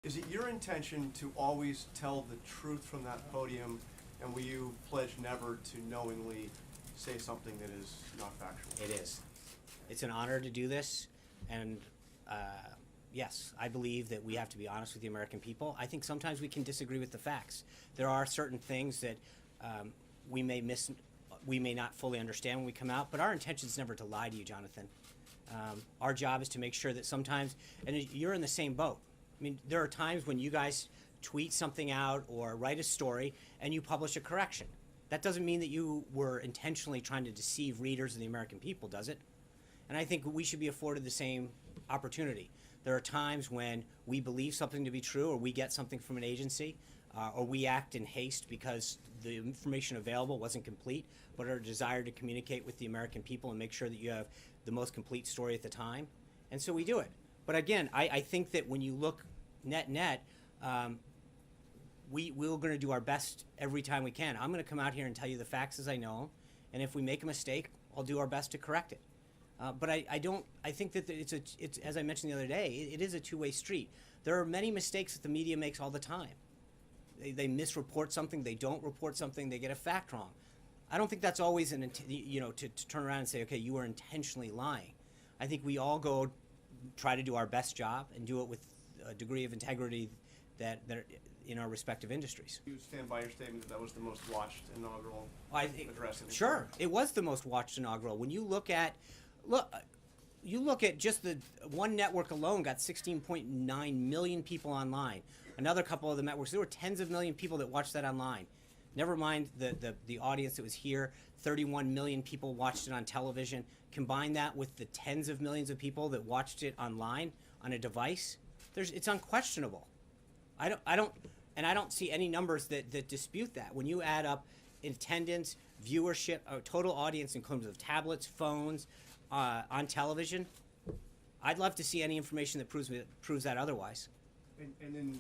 Is it your intention to always tell the truth from that podium, and will you pledge never to knowingly say something that is not factual? It is. It's an honor to do this, and yes, I believe that we have to be honest with the American people. I think sometimes we can disagree with the facts. There are certain things that we may not fully understand when we come out, but our intention is never to lie to you, Jonathan. Our job is to make sure that sometimes, and you're in the same boat. I mean, there are times when you guys tweet something out or write a story and you publish a correction. That doesn't mean that you were intentionally trying to deceive readers of the American people, does it? And I think we should be afforded the same opportunity. There are times when we believe something to be true, or we get something from an agency, or we act in haste because the information available wasn't complete, but our desire to communicate with the American people and make sure that you have the most complete story at the time. And so we do it. But again, I think that when you look net, we're going to do our best every time we can. I'm going to come out here and tell you the facts as I know them, and if we make a mistake, I'll do our best to correct it. But I think that it's as I mentioned the other day, it is a two-way street. There are many mistakes that the media makes all the time. They misreport something, they don't report something, they get a fact wrong. I don't think that's always to turn around and say, okay, you are intentionally lying. I think we all go try to do our best job and do it with a degree of integrity that in our respective industries. You stand by your statement that that was the most watched inaugural address in Sure, Congress? it was the most watched inaugural. When you look at just the one network alone got 16.9 million people online. Another couple of the networks, there were tens of million people that watched that online. Never mind the audience that was here. 31 million people watched it on television. Combine that with the tens of millions of people that watched it online on a device. It's unquestionable. I don't see any numbers that dispute that. When you add up attendance, viewership, total audience in terms of tablets, phones, on television, I'd love to see any information that proves that otherwise. And then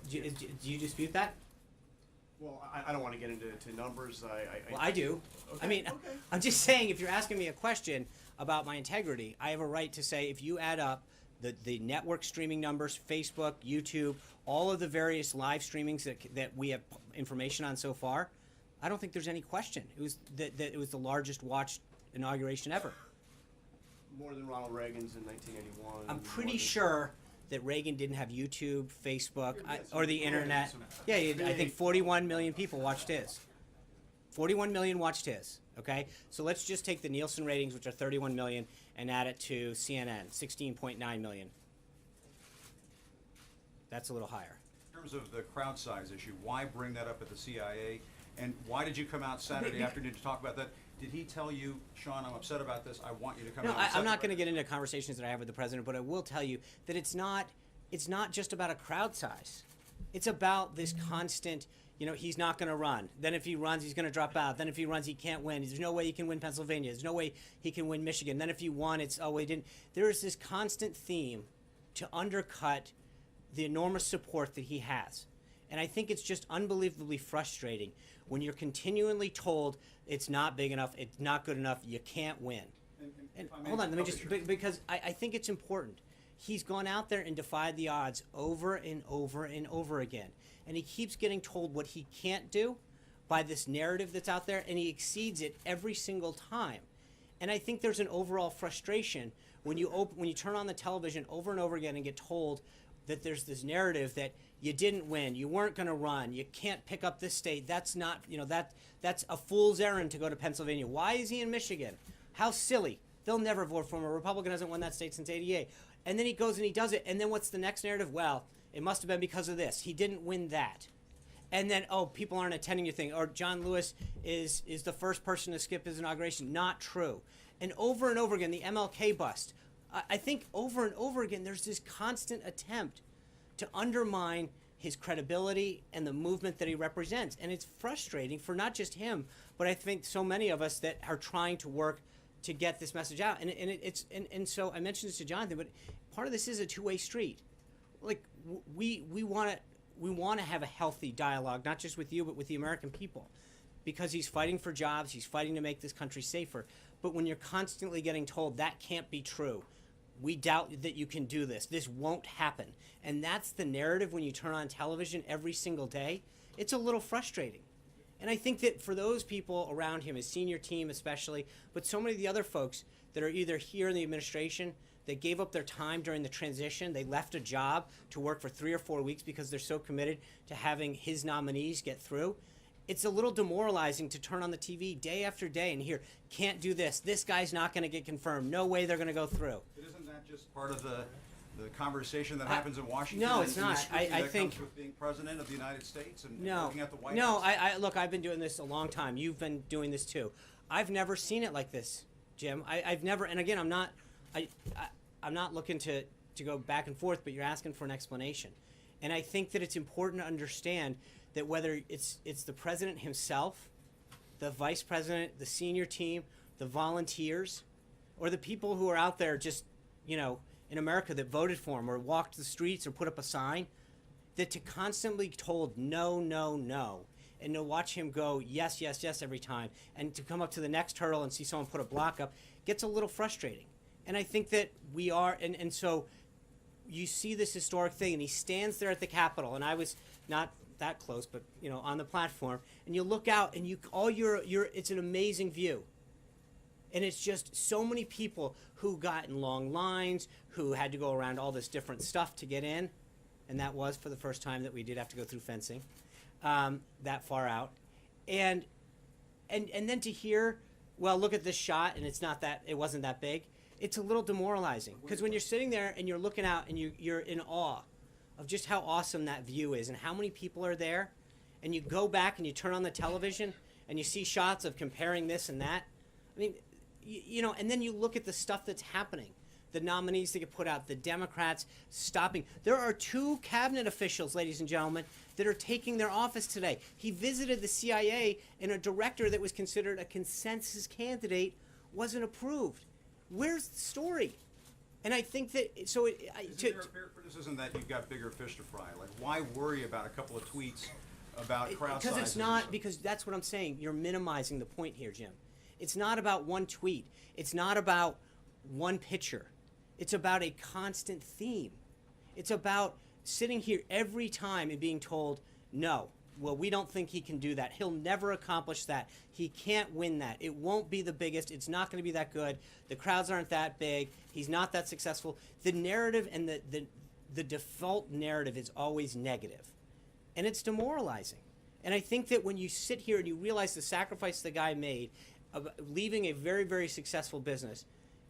Do you dispute that? Well, I don't want to get into numbers. Well, I do. Okay, I mean, okay. I'm just saying, if you're asking me a question about my integrity, I have a right to say, if you add up the network streaming numbers, Facebook, YouTube, all of the various live streamings that we have information on so far, I don't think there's any question. It was the largest watched inauguration ever. More than Ronald Reagan's in 1981. I'm pretty sure that Reagan didn't have YouTube, Facebook, or the internet. Yeah, I think 41 million people watched his. 41 million watched his, okay? So let's just take the Nielsen ratings, which are 31 million, and add it to CNN, 16.9 million. That's a little higher. In terms of the crowd size issue, why bring that up at the CIA? And why did you come out Saturday afternoon to talk about that? Did he tell you, Sean, I'm upset about this, I want you to come out and I'm not separate? going to get into conversations that I have with the president, but I will tell you that it's not just about a crowd size. It's about this constant, he's not going to run. Then if he runs, he's going to drop out. Then if he runs, he can't win. There's no way he can win Pennsylvania. There's no way he can win Michigan. Then if he won, it's, oh, he didn't. There is this constant theme to undercut the enormous support that he has. And I think it's just unbelievably frustrating when you're continually told it's not big enough, it's not good enough, you can't win. And hold on, let me just, because I think it's important. He's gone out there and defied the odds over and over and over again. And he keeps getting told what he can't do by this narrative that's out there, and he exceeds it every single time. And I think there's an overall frustration when you turn on the television over and over again and get told that there's this narrative that you didn't win, you weren't going to run, you can't pick up this state. That's not, that's a fool's errand to go to Pennsylvania. Why is he in Michigan? How silly. They'll never vote for him. A Republican hasn't won that state since '88. And then he goes and he does it. And then what's the next narrative? Well, it must have been because of this. He didn't win that. And then, oh, people aren't attending your thing. Or John Lewis is the first person to skip his inauguration. Not true. And over again, the MLK bust. I think over and over again, there's this constant attempt to undermine his credibility and the movement that he represents. And it's frustrating for not just him, but I think so many of us that are trying to work to get this message out. And so I mentioned this to Jonathan, but part of this is a two-way street. Like, we want to have a healthy dialogue, not just with you, but with the American people, because he's fighting for jobs, he's fighting to make this country safer. But when you're constantly getting told that can't be true, we doubt that you can do this. This won't happen. And that's the narrative when you turn on television every single day. It's a little frustrating. And I think that for those people around him, his senior team especially, but so many of the other folks that are either here in the administration, that gave up their time during the transition, they left a job to work for 3 or 4 weeks because they're so committed to having his nominees get through. It's a little demoralizing to turn on the TV day after day and hear, can't do this, this guy's not going to get confirmed, no way they're going to go through. But isn't that just part of the conversation that happens in Washington? No, it's and the not. scrutiny I that think comes with being president of the United States and No, working at the White no. House? Look, I've been doing this a long time. You've been doing this too. I've never seen it like this, Jim. I've never. And again, I'm not looking to go back and forth, but you're asking for an explanation. And I think that it's important to understand that whether it's the president himself, the vice president, the senior team, the volunteers, or the people who are out there just, in America that voted for him or walked the streets or put up a sign, that to constantly told no, no, no, and to watch him go yes, yes, yes every time, and to come up to the next hurdle and see someone put a block up, gets a little frustrating. And I think that we are, and so you see this historic thing, and he stands there at the Capitol, and I was not that close, but on the platform, and you look out, and it's an amazing view. And it's just so many people who got in long lines, who had to go around all this different stuff to get in, and that was for the first time that we did have to go through fencing, that far out, and then to hear, well, look at this shot, and it wasn't that big. It's a little demoralizing because when you're sitting there and you're looking out and you're in awe of just how awesome that view is and how many people are there, and you go back and you turn on the television and you see shots of comparing this and that. I mean, and then you look at the stuff that's happening. The nominees that get put out, the Democrats stopping. There are 2 cabinet officials, ladies and gentlemen, that are taking their office today. He visited the CIA, and a director that was considered a consensus candidate wasn't approved. Where's the story? And I think that Isn't there a fair criticism that you've got bigger fish to fry? Like, why worry about a couple of tweets about crowd sizes? because it's not, because that's what I'm saying. You're minimizing the point here, Jim. It's not about one tweet. It's not about one picture. It's about a constant theme. It's about sitting here every time and being told, no, well, we don't think he can do that. He'll never accomplish that. He can't win that. It won't be the biggest. It's not going to be that good. The crowds aren't that big. He's not that successful. The narrative and the default narrative is always negative. And it's demoralizing. And I think that when you sit here and you realize the sacrifice the guy made of leaving a very, very successful business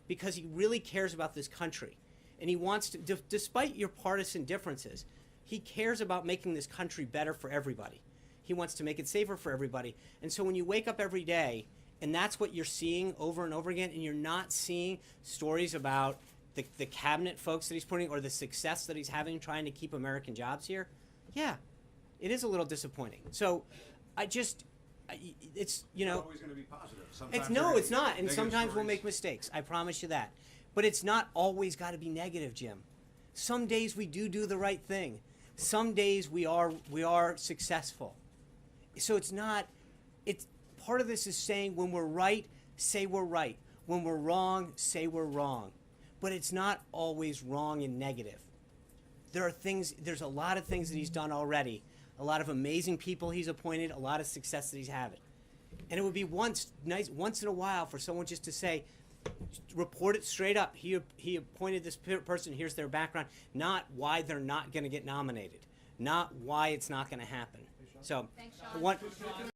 because he really cares about this country. And he wants to, despite your partisan differences, he cares about making this country better for everybody. He wants to make it safer for everybody. And so when you wake up every day and that's what you're seeing over and over again, and you're not seeing stories about the cabinet folks that he's putting or the success that he's having trying to keep American jobs here, yeah, it is a little disappointing. So it's, not always going to be positive. Sometimes it's not. And negative sometimes we'll stories. make mistakes. I promise you that. But it's not always got to be negative, Jim. Some days we do the right thing. Some days we are successful. So it's part of this is saying when we're right, say we're right. When we're wrong, say we're wrong. But it's not always wrong and negative. There's a lot of things that he's done already. A lot of amazing people he's appointed, a lot of success that he's having. And it would be once in a while for someone just to say, report it straight up. He appointed this person, here's their background, not why they're not going to get nominated, not why it's not going to happen. So, Thanks, Sean.